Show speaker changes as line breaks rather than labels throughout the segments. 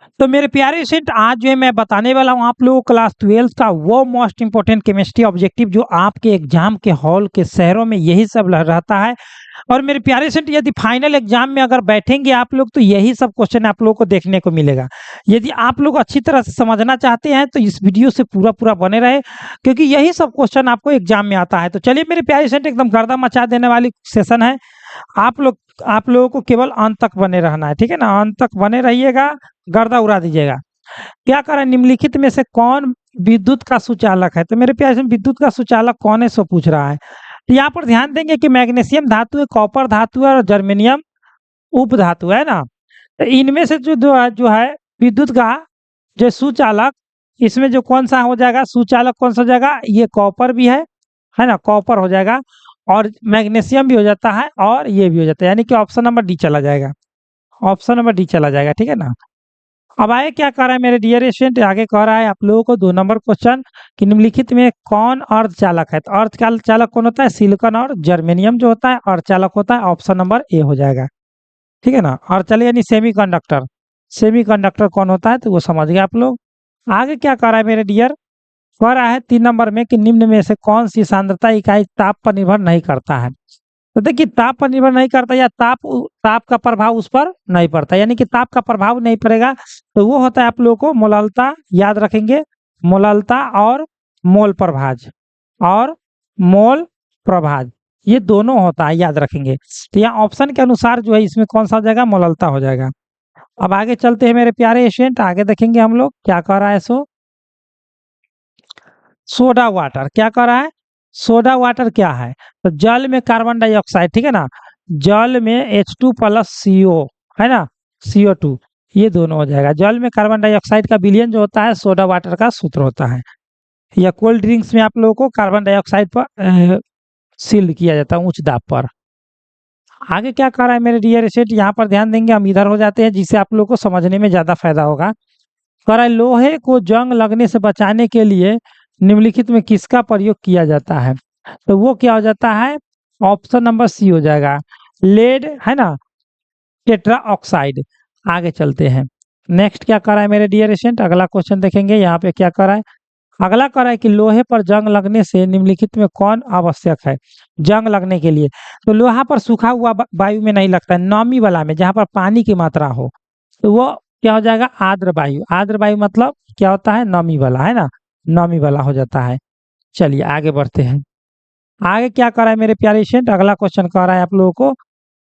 तो मेरे प्यारे स्टूडेंट, आज जो है मैं बताने वाला हूँ आप लोगों को क्लास 12 का वो मोस्ट इंपोर्टेंट केमिस्ट्री ऑब्जेक्टिव जो आपके एग्जाम के हॉल के शहरों में यही सब रहता है। और मेरे प्यारे स्टूडेंट, यदि फाइनल एग्जाम में अगर बैठेंगे आप लोग तो यही सब क्वेश्चन आप लोगों को देखने को मिलेगा। यदि आप लोग अच्छी तरह से समझना चाहते हैं तो इस वीडियो से पूरा पूरा बने रहे, क्योंकि यही सब क्वेश्चन आपको एग्जाम में आता है। तो चलिए मेरे प्यारे स्टूडेंट, एकदम गर्दा मचा देने वाली सेशन है। आप लोगों को केवल अंत तक बने रहना है, ठीक है ना। अंत तक बने रहिएगा, गर्दा उड़ा दीजिएगा। क्या करें, निम्नलिखित में से कौन विद्युत का सुचालक है? तो मेरे प्यारे स्टूडेंट, विद्युत का सुचालक कौन है सो पूछ रहा है। तो यहाँ पर ध्यान देंगे कि मैग्नीशियम धातु है, कॉपर धातु है और जर्मेनियम उप धातु है ना। तो इनमें से जो है विद्युत का जो सुचालक, इसमें जो कौन सा हो जाएगा सुचालक, कौन सा हो जाएगा? ये कॉपर भी है ना, कॉपर हो जाएगा। और मैग्नीशियम भी हो जाता है और ये भी हो जाता है, यानी कि ऑप्शन नंबर डी चला जाएगा। ऑप्शन नंबर डी चला जाएगा, ठीक है ना। अब आए क्या कर रहा है मेरे डियर स्टूडेंट, आगे कह रहा है आप लोगों को 2 नंबर क्वेश्चन कि निम्नलिखित में कौन अर्धचालक है? तो अर्धचालक कौन होता है? सिलिकॉन और जर्मेनियम जो होता है अर्धचालक होता है। ऑप्शन नंबर ए हो जाएगा, ठीक है ना। अर्धचालक यानी सेमीकंडक्टर। सेमीकंडक्टर कौन होता है तो वो समझ गए आप लोग। आगे क्या कर रहा है मेरे डियर, कह रहा है 3 नंबर में कि निम्न में से कौन सी सांद्रता इकाई ताप पर निर्भर नहीं करता है? तो देखिए, ताप पर निर्भर नहीं करता या ताप का प्रभाव उस पर नहीं पड़ता, यानी कि ताप का प्रभाव नहीं पड़ेगा, तो वो होता है आप लोगों को मोलालता। याद रखेंगे, मोलालता और मोल प्रभाज, और मोल प्रभाज ये दोनों होता है, याद रखेंगे। तो यहाँ ऑप्शन के अनुसार जो है इसमें कौन सा हो जाएगा? मोलालता हो जाएगा। अब आगे चलते हैं मेरे प्यारे स्टूडेंट, आगे देखेंगे हम लोग क्या कर रहा है। सोडा वाटर क्या कर रहा है? सोडा वाटर क्या है? तो जल में कार्बन डाइऑक्साइड, ठीक है ना। जल में H2+ CO है ना, CO2, ये दोनों हो जाएगा। जल में कार्बन डाइऑक्साइड का विलयन जो होता है सोडा वाटर का सूत्र होता है। या कोल्ड ड्रिंक्स में आप लोगों को कार्बन डाइऑक्साइड पर सील्ड किया जाता है उच्च दाब पर। आगे क्या कर रहा है मेरे डियर स्टूडेंट, यहाँ पर ध्यान देंगे, हम इधर हो जाते हैं जिससे आप लोगों को समझने में ज्यादा फायदा होगा। कह रहा है लोहे को जंग लगने से बचाने के लिए निम्नलिखित में किसका प्रयोग किया जाता है? तो वो क्या हो जाता है? ऑप्शन नंबर सी हो जाएगा, लेड है ना, टेट्रा ऑक्साइड। आगे चलते हैं, नेक्स्ट क्या कर रहा है मेरे डियर स्टूडेंट, अगला क्वेश्चन देखेंगे। यहाँ पे क्या कर रहा है, अगला कर रहा है कि लोहे पर जंग लगने से निम्नलिखित में कौन आवश्यक है जंग लगने के लिए? तो लोहा पर सूखा हुआ वायु में नहीं लगता है, नमी वाला में जहाँ पर पानी की मात्रा हो, तो वो क्या हो जाएगा? आर्द्र वायु। आर्द्र वायु मतलब क्या होता है? नमी वाला, है ना, नमी वाला हो जाता है। चलिए आगे बढ़ते हैं। आगे क्या कर रहा है मेरे प्यारे स्टूडेंट, अगला क्वेश्चन कर रहा है आप लोगों को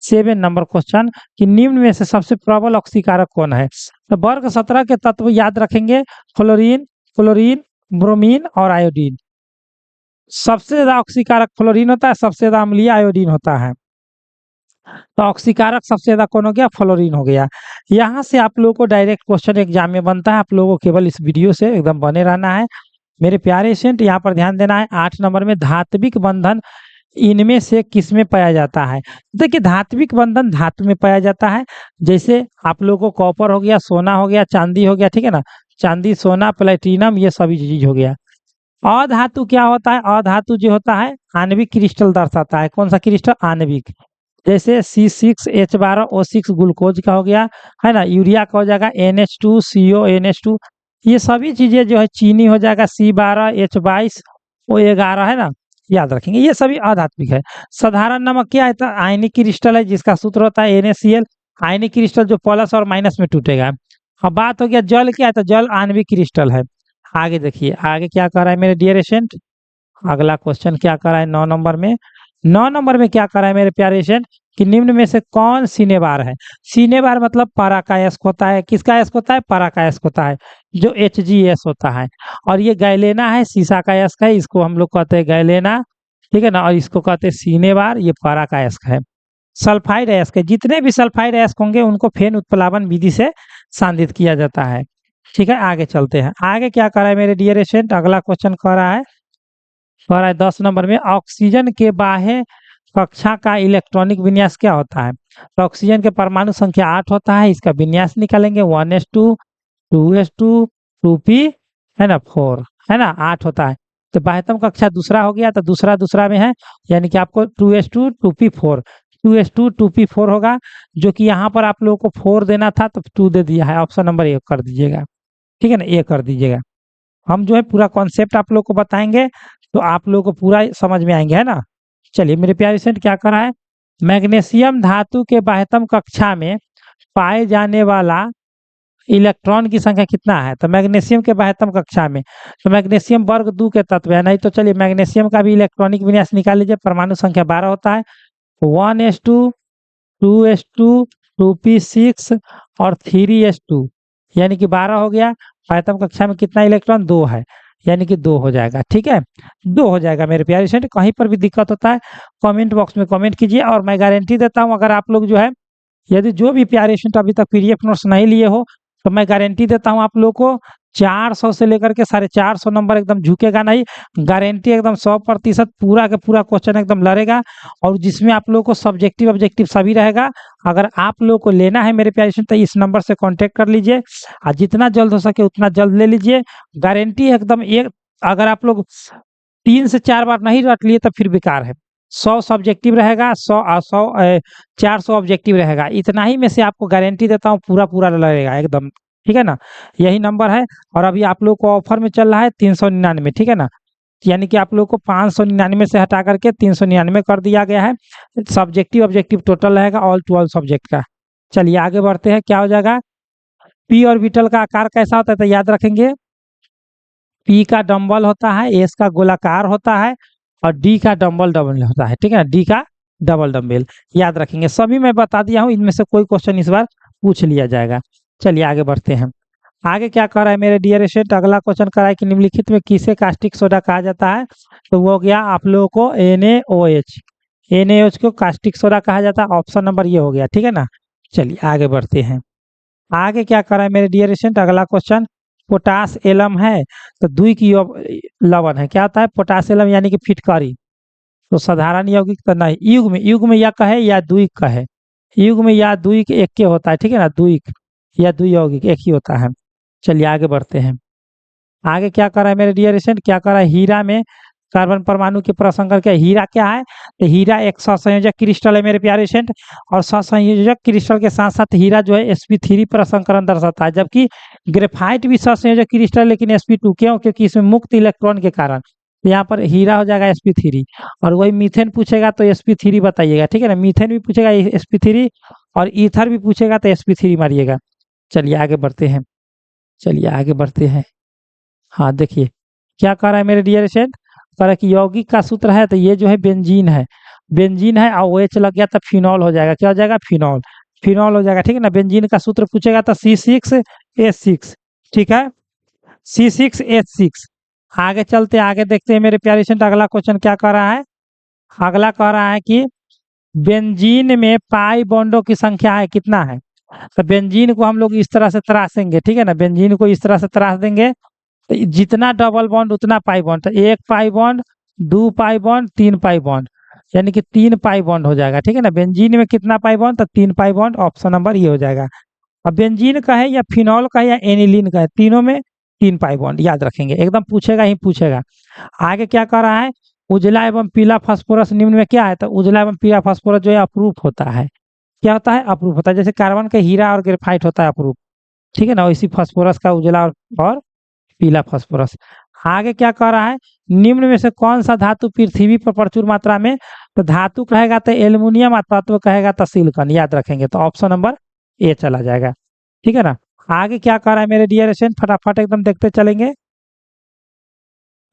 7 नंबर क्वेश्चन कि निम्न में से सबसे प्रबल ऑक्सीकारक कौन है? तो वर्ग 17 के तत्व याद रखेंगे, फ्लोरीन, फ्लोरीन, ब्रोमीन और आयोडीन। सबसे ज्यादा ऑक्सीकारक फ्लोरीन होता है, सबसे ज्यादा अम्लीय आयोडीन होता है। तो ऑक्सीकारक सबसे ज्यादा कौन हो गया? फ्लोरीन हो गया। यहाँ से आप लोगों को डायरेक्ट क्वेश्चन एग्जाम में बनता है, आप लोगों को केवल इस वीडियो से एकदम बने रहना है मेरे प्यारे स्टूडेंट। यहाँ पर ध्यान देना है, 8 नंबर में धात्विक बंधन इनमें से किसमें पाया जाता है? देखिए, धात्विक बंधन धातु में पाया जाता है। जैसे आप लोगों को कॉपर हो गया, सोना हो गया, चांदी हो गया, ठीक है ना। चांदी, सोना, प्लेटिनम, ये सभी चीज हो गया। अधातु क्या होता है? अधातु जो होता है आणविक क्रिस्टल दर्शाता है। कौन सा क्रिस्टल? आणविक। जैसे C6H12O6 ग्लूकोज का हो गया, है ना। यूरिया का हो जाएगा NH2CO NH2। ये सभी चीजें जो है, चीनी हो जाएगा C12H22O11, है ना, याद रखेंगे। ये सभी अधात्विक है। साधारण नमक क्या है? तो आयनिक क्रिस्टल है जिसका सूत्र होता है NaCl। आयनिक क्रिस्टल जो प्लस और माइनस में टूटेगा। अब बात हो गया जल क्या है? तो जल आणविक क्रिस्टल है। आगे देखिए, आगे क्या कर रहा है मेरे डियर स्टूडेंट, अगला क्वेश्चन क्या कर रहा है 9 नंबर में। 9 नंबर में क्या कर रहा है मेरे प्यारे स्टूडेंट कि निम्न में से कौन सीनेबार है? सीनेबार मतलब पराकायस्क होता है। किसका अयस्क होता है? पराकायस्क होता है, जो HgS होता है। और ये गैलेना है, सीसा का अयस्क है, इसको हम लोग कहते हैं गैलेना, ठीक है ना। और इसको कहते हैं सीनेबार, ये पराकायस्क है। सल्फाइड अयस्क है, जितने भी सल्फाइड अयस्क होंगे उनको फेन उत्प्लावन विधि से सांदित किया जाता है, ठीक है। आगे चलते हैं, आगे क्या कर रहा है मेरे डियर स्टूडेंट, अगला क्वेश्चन कह रहा है 10 नंबर में ऑक्सीजन के बाह्य कक्षा का इलेक्ट्रॉनिक विन्यास क्या होता है? तो ऑक्सीजन के परमाणु संख्या 8 होता है, इसका विन्यास निकालेंगे 1s2 2s2 2p, है ना, 4, है ना, 8 होता है। तो बाह्यतम कक्षा दूसरा हो गया, तो दूसरा में है, यानी कि आपको 2s2 2p4 2s2 2p4 होगा, जो कि यहाँ पर आप लोगों को 4 देना था तो 2 दे दिया है। ऑप्शन नंबर ए कर दीजिएगा, ठीक है ना, ए कर दीजिएगा। हम जो है पूरा कॉन्सेप्ट आप लोग को बताएंगे तो आप लोगों को पूरा समझ में आएंगे, है ना। चलिए मेरे प्यारे स्टूडेंट, क्या करा है, मैग्नीशियम धातु के बाह्यतम कक्षा में पाए जाने वाला इलेक्ट्रॉन की संख्या कितना है। तो मैग्नीशियम के बाह्यतम कक्षा में, तो मैग्नीशियम वर्ग 2 के तत्व है, नहीं तो चलिए मैग्नीशियम का भी इलेक्ट्रॉनिक विन्यास निकाल लीजिए। परमाणु संख्या 12 होता है, 1s2 2s2 2p6 और 3s2, यानी कि 12 हो गया। बाह्यतम कक्षा में कितना इलेक्ट्रॉन, 2 है, यानी कि 2 हो जाएगा, ठीक है, 2 हो जाएगा मेरे प्यारे स्टूडेंट। कहीं पर भी दिक्कत होता है कमेंट बॉक्स में कमेंट कीजिए, और मैं गारंटी देता हूं अगर आप लोग जो है, यदि जो भी प्यारे स्टूडेंट अभी तक पीडीएफ नोट्स नहीं लिए हो, तो मैं गारंटी देता हूं आप लोग को 400 से लेकर के 450 नंबर एकदम झुकेगा नहीं, गारंटी एकदम 100% पूरा का पूरा क्वेश्चन एकदम लड़ेगा। और जिसमें आप लोग को सब्जेक्टिव ऑब्जेक्टिव सभी रहेगा। अगर आप लोग को लेना है मेरे प्यारे स्टूडेंट, तो इस नंबर से कांटेक्ट कर लीजिए, और जितना जल्द हो सके उतना जल्द ले लीजिए। गारंटी एकदम एक, अगर आप लोग 3 से 4 बार नहीं रट लिए तो फिर बेकार है। 100 सब्जेक्टिव रहेगा, 400 ऑब्जेक्टिव रहेगा, इतना ही में से आपको गारंटी देता हूँ पूरा पूरा लगेगा एकदम, ठीक है ना। यही नंबर है, और अभी आप लोग को ऑफर में चल रहा है 399, ठीक है ना, यानी कि आप लोग को 599 से हटा करके 399 कर दिया गया है। सब्जेक्टिव ऑब्जेक्टिव टोटल रहेगा ऑल टू ऑल सब्जेक्ट का। चलिए आगे बढ़ते हैं, क्या हो जाएगा, पी ऑर्बिटल का आकार कैसा होता है, तो याद रखेंगे, पी का डंबल होता है, एस का गोलाकार होता है, और डी का डंबल डबल होता है, ठीक है ना, डी का डबल डंबल याद रखेंगे। सभी मैं बता दिया हूँ, इनमें से कोई क्वेश्चन इस बार पूछ लिया जाएगा। चलिए आगे बढ़ते हैं। आगे क्या कर रहा है मेरे डियर स्टूडेंट, अगला क्वेश्चन कर रहा है कि निम्नलिखित में किसे कास्टिक सोडा कहा जाता है। तो वो हो गया आप लोगों को NaOH, NaOH को कास्टिक सोडा कहा जाता है। ऑप्शन नंबर ये हो गया, ठीक है ना। चलिए आगे बढ़ते हैं। आगे क्या कर रहा है मेरे डियर स्टूडेंट, अगला क्वेश्चन, पोटास एलम है, तो द्विक लवण है, क्या होता है पोटास एलम, यानी कि फिटकारी। तो साधारण यौगिक तो नहीं, युग्म या कहे या द्विक कहे, युग्म या द्विक एक के होता है, ठीक है ना, द्विक या द्वियौगिक एक ही होता है। चलिए आगे बढ़ते हैं। आगे क्या कर रहा है मेरे डियर स्टूडेंट, क्या कर रहा है, हीरा में कार्बन परमाणु के प्रसंकर क्या, हीरा क्या है, तो हीरा एक सहसंयोजक क्रिस्टल है मेरे प्यारे स्टूडेंट, और सहसंयोजक क्रिस्टल के साथ साथ हीरा जो है sp3 प्रसंकरण दर्शाता है, जबकि ग्रेफाइट भी सहसंयोजक क्रिस्टल लेकिन sp2, क्यों, क्योंकि इसमें मुक्त इलेक्ट्रॉन के कारण। यहाँ पर हीरा हो जाएगा sp3, और वही मीथेन पूछेगा तो sp3 बताइएगा, ठीक है ना, मीथेन भी पूछेगा sp3, और ईथर भी पूछेगा तो sp3 मारिएगा। चलिए आगे बढ़ते हैं, चलिए आगे बढ़ते हैं। हाँ देखिए क्या कर रहा है मेरे डियर स्टूडेंट, कह रहा है कि यौगिक का सूत्र है, तो ये जो है बेंजीन है, बेंजीन है, और OH लग गया तो फिनॉल हो जाएगा, क्या हो जाएगा, फिनॉल, फिनॉल हो जाएगा, ठीक है ना। बेंजीन का सूत्र पूछेगा तो C6H6, ठीक है, C6H6। आगे चलते आगे देखते हैं मेरे प्यारे स्टूडेंट, अगला क्वेश्चन क्या कर रहा है, अगला कह रहा है कि बेंजीन में पाई बॉन्डों की संख्या है कितना है। तो बेंजीन को हम लोग इस तरह से तराशेंगे, ठीक है ना, बेंजीन को इस तरह से तराश देंगे, तो जितना डबल बॉन्ड उतना पाई बॉन्ड, तो 1 pi bond, 2 pi bond, 3 pi bond, यानी कि 3 पाई बॉन्ड हो जाएगा, ठीक है ना। बेंजीन में कितना पाई बॉन्ड, तो 3 पाई बॉन्ड, ऑप्शन नंबर ये हो जाएगा। अब बेंजीन का है या फिनॉल का है या एनिलीन का है, तीनों में 3 पाई बॉन्ड याद रखेंगे, एकदम पूछेगा ही पूछेगा। आगे क्या कर रहा है, उजला एवं पीला फास्फोरस निम्न में क्या है, तो उजला एवं पीला फास्फोरस जो है अप्रूफ होता है, क्या होता है, अप्रूफ होता है। जैसे कार्बन का हीरा और ग्रेफाइट होता है अप्रूफ, ठीक है ना, वैसी फास्फोरस का उजला और पीला फास्फोरस। आगे क्या कह रहा है, निम्न में से कौन सा धातु पृथ्वी पर प्रचुर मात्रा में, तो धातु कहेगा तो एल्युमिनियम, तत्व कहेगा तो सिलिकॉन, याद रखेंगे, तो ऑप्शन नंबर ए चला जाएगा, ठीक है ना। आगे क्या कह रहा है मेरे डियर स्टूडेंट, फटाफट एकदम देखते चलेंगे,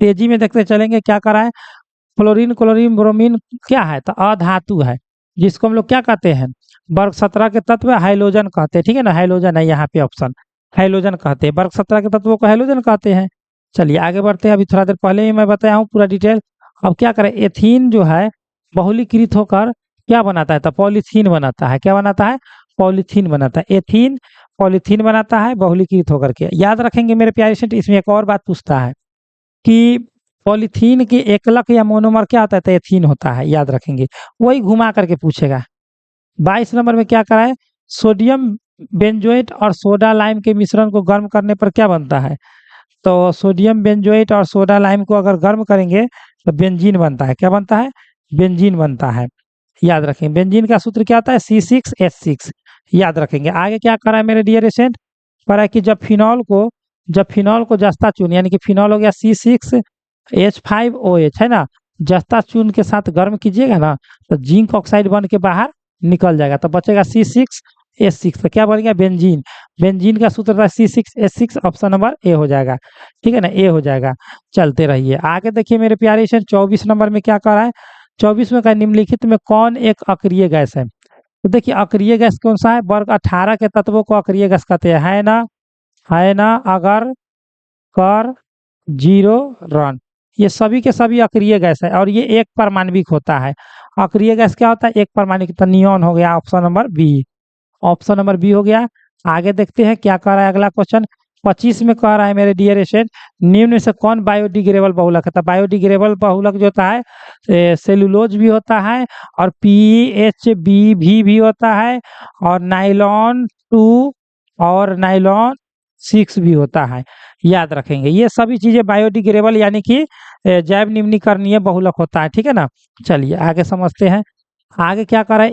तेजी में देखते चलेंगे। क्या कर रहा है, फ्लोरीन क्लोरीन ब्रोमीन क्या है, तो अधातु है, जिसको हम लोग क्या कहते हैं, वर्ग 17 के तत्व हाइलोजन कहते हैं, ठीक है ना, हाइलोजन है यहाँ पे ऑप्शन, हाइलोजन कहते हैं, वर्ग 17 के तत्वों को हाइलोजन कहते हैं। चलिए आगे बढ़ते हैं, अभी थोड़ा देर पहले ही मैं बताया हूँ पूरा डिटेल। अब क्या करें, एथीन जो है बहुलीकृत होकर क्या बनाता है, तो पॉलीथीन बनाता है, क्या बनाता है, पॉलीथीन बनाता है, एथीन पॉलीथीन बनाता है बहुलीकृत होकर के। याद रखेंगे मेरे प्यारे स्टूडेंट, इसमें एक और बात पूछता है कि पॉलीथीन के एकलक या मोनोमर क्या होता है, तो एथीन होता है, याद रखेंगे, वही घुमा करके पूछेगा। 22 नंबर में क्या करा है, सोडियम बेंजोएट और सोडा लाइम के मिश्रण को गर्म करने पर क्या बनता है, तो सोडियम बेंजोएट और सोडा लाइम को अगर गर्म करेंगे तो बेंजीन बनता है, क्या बनता है, बेंजीन बनता है। याद रखें। बेंजीन का सूत्र क्या होता है C6H6, याद रखेंगे। आगे क्या करा है मेरे डियर स्टूडेंट, करा है कि जब फिनॉल को जस्ता चून, यानी कि फिनॉल हो गया C6H5OH, है ना, जस्ता चून के साथ गर्म कीजिएगा ना तो जिंक ऑक्साइड बन के बाहर निकल जाएगा, तो बचेगा C6H6, तो क्या बन गया बेंजीन। बेंजीन का सूत्र था C6H6, ऑप्शन नंबर ए हो जाएगा, ठीक है ना, ए हो जाएगा। चलते रहिए आगे, देखिए मेरे प्यारे स्टूडेंट 24 नंबर में क्या करा है, 24 में का निम्नलिखित में कौन एक अक्रिय गैस है। तो देखिए अक्रिय गैस कौन सा है, वर्ग 18 के तत्वों को अक्रिय गैस कहते हैं, है ना, अगर, कर, जीरो, रन, ये सभी के सभी अक्रिय गैस है और ये एक परमाणविक होता है। अक्रिय गैस क्या होता है, एक परमाणविक, तो नियॉन हो गया, option number B, option number B हो गया। आगे देखते हैं क्या कह रहा है अगला क्वेश्चन। 25 में कह रहा है मेरे डियर स्टूडेंट, निम्न में से कौन बायोडिग्रेडेबल बहुलक है। तो बायोडिग्रेडेबल बहुलक जो होता है सेलुलोज भी होता है और PHB भी होता है और नाइलॉन 2 और नाइलॉन 6 भी होता है, याद रखेंगे। ये सभी चीजें बायोडिग्रेडेबल यानी कि जैव निम्नीकरणीय बहुलक होता है, ठीक है ना। चलिए आगे समझते हैं। आगे क्या कर रहा है,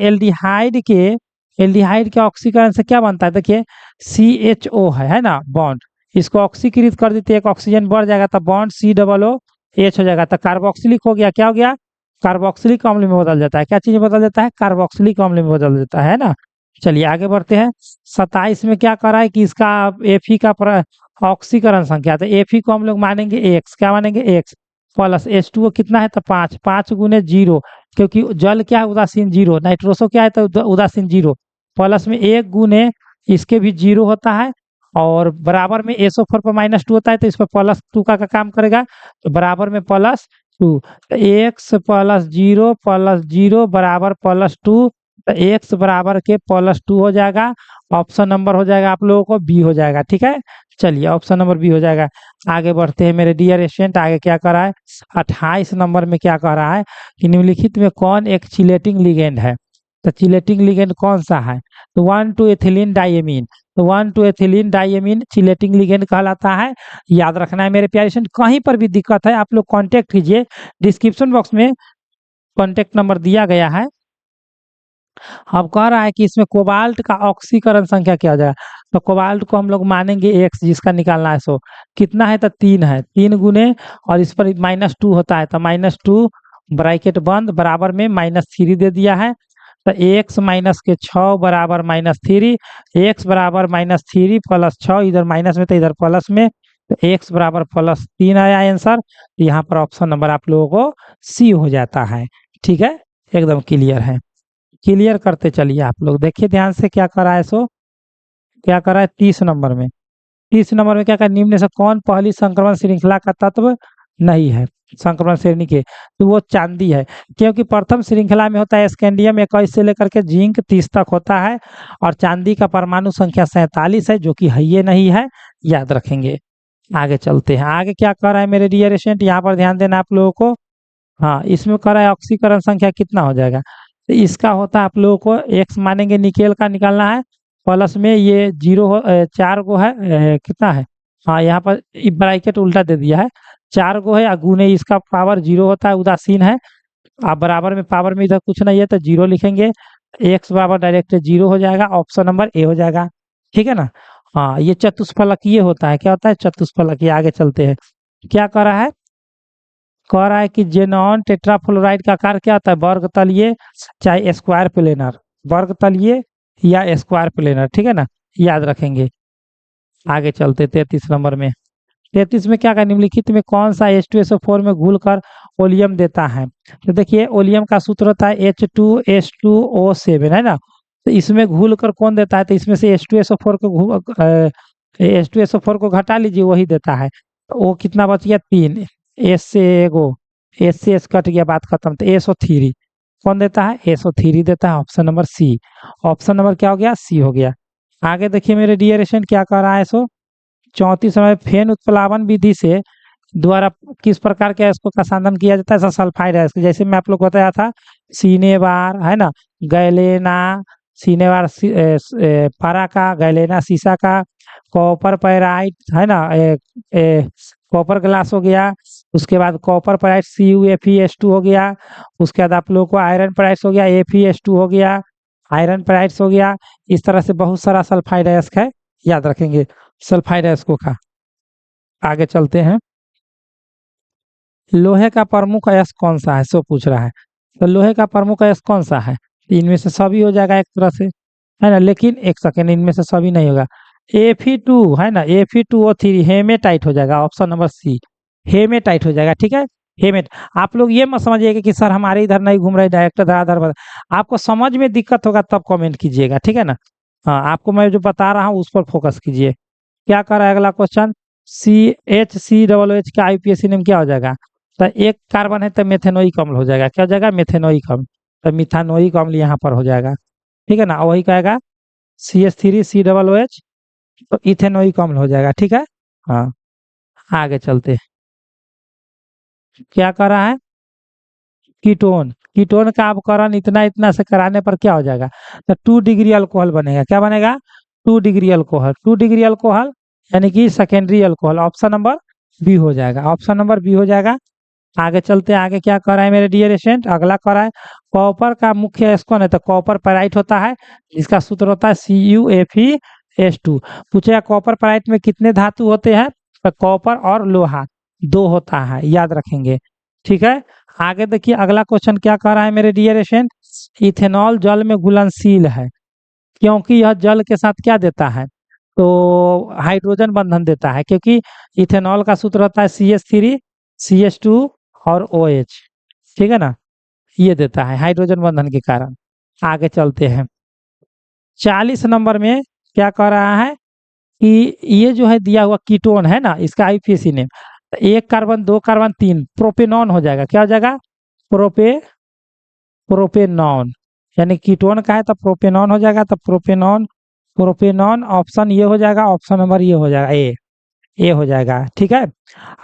एल्डिहाइड के ऑक्सीकरण से क्या बनता है, देखिए CHO है ना, बॉन्ड, इसको ऑक्सीकृत कर देते हैं, एक ऑक्सीजन बढ़ जाएगा तो बॉन्ड COOH हो जाएगा, तो कार्बोक्सिलिक हो गया, क्या हो गया, कार्बोक्सिलिक अम्ल में बदल जाता है। क्या चीज में बदल जाता है, कार्बोक्सिलिक अम्ल में बदल जाता है ना। चलिए आगे बढ़ते हैं। 27 में क्या करा है कि इसका Fe का ऑक्सीकरण संख्या, तो Fe को हम लोग मानेंगे x, क्या मानेंगे x, प्लस H2O कितना है तो 5, 5 गुने 0, क्योंकि जल क्या है उदासीन 0, नाइट्रोसो क्या है तो उदासीन 0, प्लस में 1 गुने इसके भी 0 होता है और बराबर में SO4 पर -2 होता है, तो इस पर +2 का काम करेगा, तो बराबर में +2, तो x प्लस 0 बराबर +2, तो x बराबर के +2 हो जाएगा। ऑप्शन नंबर हो जाएगा आप लोगों को बी हो जाएगा, ठीक है। चलिए ऑप्शन नंबर बी हो जाएगा। आगे बढ़ते हैं मेरे डियर स्टूडेंट, आगे क्या कर रहा है, 28 नंबर में क्या कह रहा है कि निम्नलिखित में कौन एक चिलेटिंग लिगेंड है। तो चिलेटिंग लिगेंड कौन सा है, तो 1,2 एथिलीन डाइएमीन, तो 1,2 एथिलीन डाइएमीन चिलेटिंग लिगेंड कहलाता है, याद रखना है मेरे प्यारे स्टूडेंट। कहीं पर भी दिक्कत है आप लोग कांटेक्ट कीजिए, डिस्क्रिप्शन बॉक्स में कांटेक्ट नंबर दिया गया है। अब कह रहा है कि इसमें कोबाल्ट का ऑक्सीकरण संख्या क्या हो जाएगा, तो कोबाल्ट को हम लोग मानेंगे x, जिसका निकालना है, सो कितना है तो 3 है, 3 गुने और इस पर -2 होता है, तो -2 ब्रैकेट बंद बराबर में -3 दे दिया है, तो x माइनस के 6 बराबर -3, x बराबर -3 प्लस 6, इधर माइनस में तो इधर प्लस में, तो x बराबर +3 आया आंसर। यहाँ पर ऑप्शन नंबर आप लोगों को सी हो जाता है, ठीक है, एकदम क्लियर है। क्लियर करते चलिए आप लोग, देखिए ध्यान से क्या करा है, सो क्या करा है 30 नंबर में। 30 नंबर में क्या कहा, निम्न से कौन पहली संक्रमण श्रृंखला का तत्व नहीं है, संक्रमण श्रेणी के, तो वो चांदी है, क्योंकि प्रथम श्रृंखला में होता है स्कैंडियम 21 से लेकर के जिंक 30 तक होता है और चांदी का परमाणु संख्या 47 है, जो कि है ये नहीं है, याद रखेंगे। आगे चलते हैं, आगे क्या कर रहा है मेरे डियर स्टूडेंट, यहाँ पर ध्यान देना आप लोगों को। हाँ, इसमें कर रहा है ऑक्सीकरण संख्या कितना हो जाएगा, तो इसका होता है आप लोगों को x मानेंगे, निकेल का निकालना है, प्लस में ये 4 गो है, कितना है, हाँ यहाँ पर ब्रैकेट उल्टा दे दिया है, 4 गो है, गुने इसका पावर 0 होता है, उदासीन है, आप बराबर में पावर में इधर कुछ नहीं है तो 0 लिखेंगे, x बराबर डायरेक्ट 0 हो जाएगा, ऑप्शन नंबर ए हो जाएगा, ठीक है ना। हाँ, ये चतुष्फलकीय होता है, क्या होता है चतुष्फलकीय। आगे चलते हैं, क्या कर रहा है, कह रहा है कि जेनॉन टेट्राफ्लोराइड का आकार क्या होता है, वर्ग तलीय चाहे स्क्वायर प्लेनर, वर्ग तलीय या स्क्वायर प्लेनर, ठीक है ना, याद रखेंगे। आगे चलते 33 नंबर में, 33 में क्या का निम्नलिखित में कौन सा H2SO4 में घुलकर ओलियम देता है। तो देखिए ओलियम का सूत्र होता है H2S2O7, है ना, तो इसमें घुल कर कौन देता है, तो इसमें से H2SO4 को घटा लीजिए, वही देता है, तो वो कितना बच गया 3, एस से एगो, एस से एस कट गया, बात खत्म, तो SO3 कौन देता है, SO3 देता है, option number C, option number क्या हो गया, सी हो गया। आगे देखिए मेरे डियर स्टूडेंट क्या कर रहा है, सो 34 में फेन उत्प्लावन विधि से द्वारा किस प्रकार के अयस्कों का संधान किया जाता है, सल्फाइड अयस्क, जैसे मैं आप लोग को बताया था, सीनेवार है ना, गैलेना, सीनेवार पारा का, गैलेना सीसा का, कॉपर पैराइट है ना, कॉपर ग्लास हो गया, उसके बाद कॉपर पेराइट CuFeS2 हो गया, उसके बाद आप लोगों को आयरन पेराइट्स हो गया AfeS2 हो गया, आयरन पेराइट्स हो गया। इस तरह से बहुत सारा सल्फाइड अयस्क है, याद रखेंगे सल्फाइड अयस्कों का। आगे चलते हैं। लोहे का प्रमुख अयस्क कौन सा है, सो पूछ रहा है। तो लोहे का प्रमुख अयस्क कौन सा है? इनमें से सभी हो जाएगा एक तरह से, है ना, लेकिन एक सेकेंड, इनमें से सभी नहीं होगा। Fe2 है ना, Fe2O3 हेमेटाइट हो जाएगा, ऑप्शन नंबर सी हेमेटाइट हो जाएगा। ठीक है, हेमेट। आप लोग ये मत समझिएगा कि सर हमारे इधर नहीं घूम रहे, डायरेक्टर धराधर आपको समझ में दिक्कत होगा तब कमेंट कीजिएगा, ठीक है ना। हाँ, आपको मैं जो बता रहा हूँ उस पर फोकस कीजिए। क्या कर रहा है अगला क्वेश्चन? CHCOOH का IUPAC नेम क्या हो जाएगा? तो एक कार्बन है तो मेथेनोइक अम्ल हो जाएगा। क्या हो जाएगा? मेथेनोइक अम्ल। तो मिथानोइक अम्ल यहाँ पर हो जाएगा, ठीक है ना। वही कहेगा CH3COOH, तो इथेनोइक अम्ल हो जाएगा, ठीक है। हाँ, आगे चलते हैं। क्या कर रहा है? कीटोन। कीटोन का अपकरण इतना इतना से कराने पर क्या हो जाएगा? तो 2 डिग्री अल्कोहल बनेगा। क्या बनेगा? 2 डिग्री अल्कोहल। 2 डिग्री अल्कोहल यानी कि secondary alcohol, option number B हो जाएगा, ऑप्शन नंबर बी हो जाएगा। आगे चलते हैं। आगे क्या कर रहा है मेरे डियर स्टूडेंट? अगला कर रहा है कॉपर का मुख्य अयस्क कौन है? तो कॉपर पेराइट होता है, जिसका सूत्र होता है CuFeS2। पूछेगा कॉपर पेराइट में कितने धातु होते हैं? तो कॉपर और लोहा 2 होता है, याद रखेंगे, ठीक है। आगे देखिए अगला क्वेश्चन क्या कर रहा है मेरे डियर स्टूडेंट? इथेनॉल जल में घुलनशील है, क्योंकि यह जल के साथ क्या देता है? तो हाइड्रोजन बंधन देता है, क्योंकि इथेनॉल का सूत्र होता है CH3CH2 और OH, ठीक है ना। ये देता है हाइड्रोजन बंधन के कारण। आगे चलते हैं। 40 नंबर में क्या कह रहा है कि ये जो है दिया हुआ कीटोन है ना, इसका IUPAC name, 1 carbon 2 carbon 3 propanone हो जाएगा। क्या हो जाएगा? प्रोपेनॉन। यानी कीटोन का है तो प्रोपेनॉन हो जाएगा। तो प्रोपेनॉन, प्रोपेनॉन ऑप्शन ये हो जाएगा, ऑप्शन नंबर ये हो जाएगा, ए हो जाएगा, ठीक है।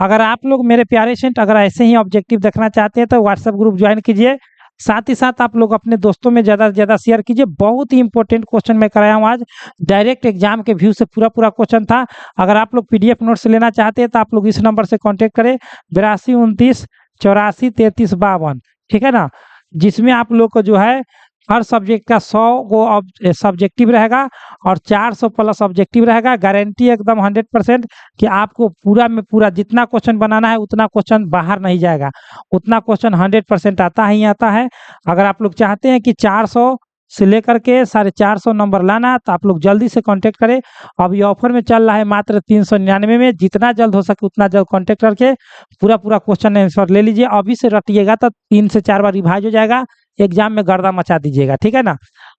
अगर आप लोग मेरे प्यारे स्टूडेंट अगर ऐसे ही ऑब्जेक्टिव देखना चाहते हैं तो व्हाट्सएप ग्रुप ज्वाइन कीजिए। साथ ही साथ आप लोग अपने दोस्तों में ज़्यादा से ज़्यादा शेयर कीजिए। बहुत ही इंपॉर्टेंट क्वेश्चन मैं कराया हूँ आज, डायरेक्ट एग्जाम के व्यू से पूरा पूरा क्वेश्चन था। अगर आप लोग PDF नोट्स लेना चाहते हैं तो आप लोग इस नंबर से कॉन्टेक्ट करें, 8229843352, ठीक है ना। जिसमें आप लोग को जो है हर सब्जेक्ट का 100 गो सब्जेक्टिव रहेगा और 400 प्लस ऑब्जेक्टिव रहेगा। गारंटी एकदम 100% कि आपको पूरा में पूरा जितना क्वेश्चन बनाना है उतना क्वेश्चन बाहर नहीं जाएगा, उतना क्वेश्चन 100% आता ही आता है। अगर आप लोग चाहते हैं कि 400 से लेकर के 450 नंबर लाना, तो आप लोग जल्दी से कांटेक्ट करें। अब ये ऑफर में चल रहा है मात्र 399 में। जितना जल्द हो सके उतना जल्द कांटेक्ट करके पूरा पूरा क्वेश्चन आंसर ले लीजिए। अभी से रटिएगा तो 3 से 4 बार रिवाइज हो जाएगा, एग्जाम में गर्दा मचा दीजिएगा, ठीक है ना।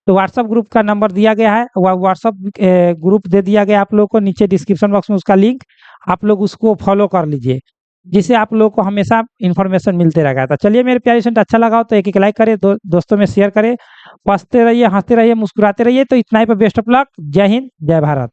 तो व्हाट्सअप ग्रुप का नंबर दिया गया है, वह व्हाट्सअप ग्रुप दे दिया गया आप लोगों को नीचे डिस्क्रिप्शन बॉक्स में, उसका लिंक आप लोग उसको फॉलो कर लीजिए, जिससे आप लोगों को हमेशा इन्फॉर्मेशन मिलते रहेगा। तो चलिए मेरे प्यारे स्टूडेंट, अच्छा लगा हो तो एक लाइक करें, दोस्तों में शेयर करें। पढ़ते रहिए, हंसते रहिए, मुस्कुराते रहिए। तो इतना ही पे, बेस्ट ऑफ लक। जय हिंद, जय भारत।